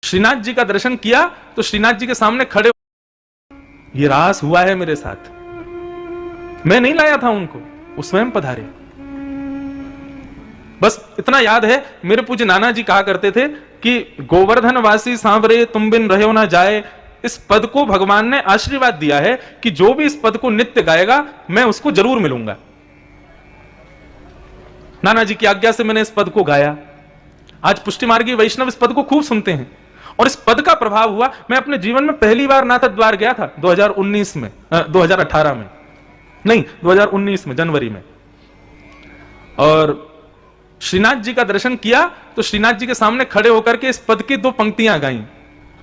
श्रीनाथ जी का दर्शन किया तो श्रीनाथ जी के सामने खड़े, ये रास हुआ है मेरे साथ, मैं नहीं लाया था उनको, वो स्वयं पधारे। बस इतना याद है, मेरे पूज्य नाना जी कहा करते थे कि गोवर्धन वासी सांवरे तुम बिन रहो ना जाए। इस पद को भगवान ने आशीर्वाद दिया है कि जो भी इस पद को नित्य गाएगा मैं उसको जरूर मिलूंगा। नाना जी की आज्ञा से मैंने इस पद को गाया। आज पुष्टि मार्गी वैष्णव इस पद को खूब सुनते हैं और इस पद का प्रभाव हुआ। मैं अपने जीवन में पहली बार नाथ द्वार गया था 2019 में, 2018 में नहीं, 2019 में जनवरी में, और श्रीनाथ जी का दर्शन किया तो श्रीनाथ जी के सामने खड़े होकर के इस पद की 2 पंक्तियां गाई।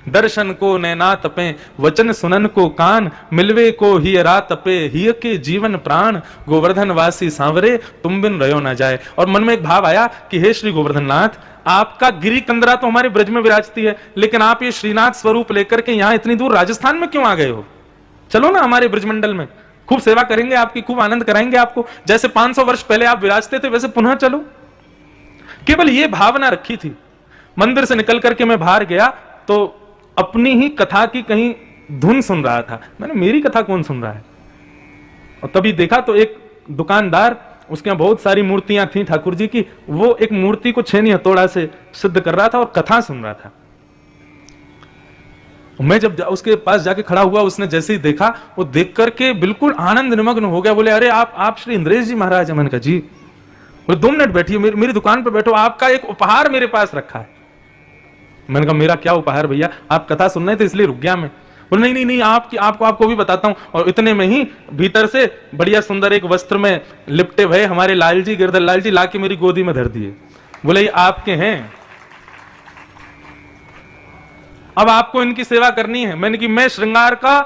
दर्शन को नैना तपे, वचन सुनन को कान, मिलवे को ही रात तपे, हिय के जीवन प्राण, गोवर्धन वासी सांवरे तुम बिन रहो ना जाए। और मन में एक भाव आया कि हे श्री गोवर्धन नाथ, आपका गिरी कंदरा तो हमारे ब्रज में विराजती है, लेकिन आप ये श्रीनाथ स्वरूप लेकर के यहां इतनी दूर राजस्थान में क्यों आ गए हो? चलो ना हमारे ब्रजमंडल में, खूब सेवा करेंगे आपकी, खूब आनंद कराएंगे आपको। जैसे 500 वर्ष पहले आप विराजते थे वैसे पुनः चलो। केवल ये भावना रखी थी। मंदिर से निकल करके मैं बाहर गया तो अपनी ही कथा की कहीं धुन सुन रहा था। मैंने, मेरी कथा कौन सुन रहा है? और तभी देखा तो एक दुकानदार, उसके यहां बहुत सारी मूर्तियां थी ठाकुर जी की, वो एक मूर्ति को छेनी हथौड़ा से सिद्ध कर रहा था और कथा सुन रहा था। मैं जब उसके पास जाके खड़ा हुआ, उसने जैसे ही देखा, वो देख करके बिल्कुल आनंद निमग्न हो गया। बोले, अरे आप श्री इंद्रेश जी महाराज? मैंने कहा जी। बोले 2 मिनट बैठिए, मेरी दुकान पर बैठो, आपका एक उपहार मेरे पास रखा है। मैंने कहा मेरा क्या उपहार भैया? आप कथा सुन रहे थे इसलिए रुक गया मैं। बोले नहीं, आपको भी बताता हूं। और इतने में ही भीतर से बढ़िया सुंदर एक वस्त्र में लिपटे भय हमारे लाल जी, गिरधर लाल जी, लाके मेरी गोदी में धर दिए। बोले ये आपके हैं, अब आपको इनकी सेवा करनी है। मैंने कि मैं श्रृंगार का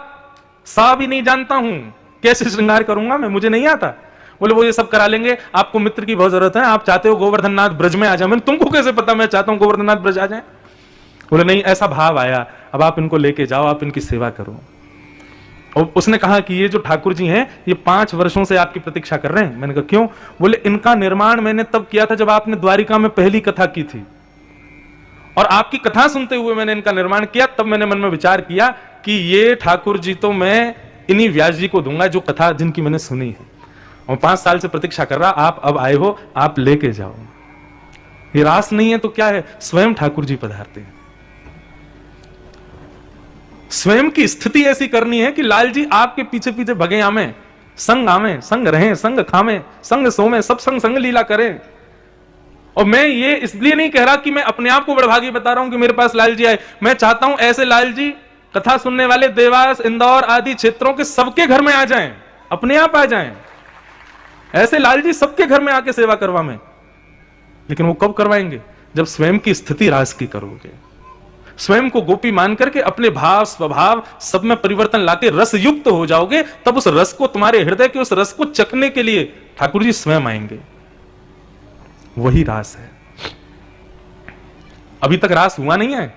सा भी नहीं जानता हूं, कैसे श्रृंगार करूंगा मैं, मुझे नहीं आता। बोले वो ये सब करा लेंगे, आपको मित्र की बहुत जरूरत है, आप चाहते हो गोवर्धन नाथ ब्रज में आ जाए। मैंने, तुमको कैसे पता मैं चाहता हूं गोवर्धन नाथ ब्रज आ जाए? बोले नहीं, ऐसा भाव आया, अब आप इनको लेके जाओ, आप इनकी सेवा करो। और उसने कहा कि ये जो ठाकुर जी हैं, ये 5 वर्षों से आपकी प्रतीक्षा कर रहे हैं। मैंने कहा क्यों? बोले इनका निर्माण मैंने तब किया था जब आपने द्वारिका में पहली कथा की थी, और आपकी कथा सुनते हुए मैंने इनका निर्माण किया। तब मैंने मन में विचार किया कि ये ठाकुर जी तो मैं इन्हीं व्यास जी को दूंगा जो कथा जिनकी मैंने सुनी है, और 5 साल से प्रतीक्षा कर रहा, आप अब आए हो, आप लेके जाओ। ये रास नहीं है तो क्या है? स्वयं ठाकुर जी पधारते हैं। स्वयं की स्थिति ऐसी करनी है कि लाल जी आपके पीछे पीछे भगे आमे, संग आमे, संग रहें, संग खामे, संग सोमे, सब संग संग लीला करें। और मैं ये इसलिए नहीं कह रहा कि मैं अपने आप को बड़भागी बता रहा हूं कि मेरे पास लाल जी आए। मैं चाहता हूं ऐसे लाल जी कथा सुनने वाले देवास, इंदौर आदि क्षेत्रों के सबके घर में आ जाएं, अपने आप आ जाएं। ऐसे लाल जी सबके घर में आके सेवा करवा में। लेकिन वो कब करवाएंगे? जब स्वयं की स्थिति रास की करोगे, स्वयं को गोपी मान करके अपने भाव स्वभाव सब में परिवर्तन लाके रस युक्त हो जाओगे, तब उस रस को, तुम्हारे हृदय के उस रस को चखने के लिए ठाकुर जी स्वयं आएंगे। वही रास है। अभी तक रास हुआ नहीं है।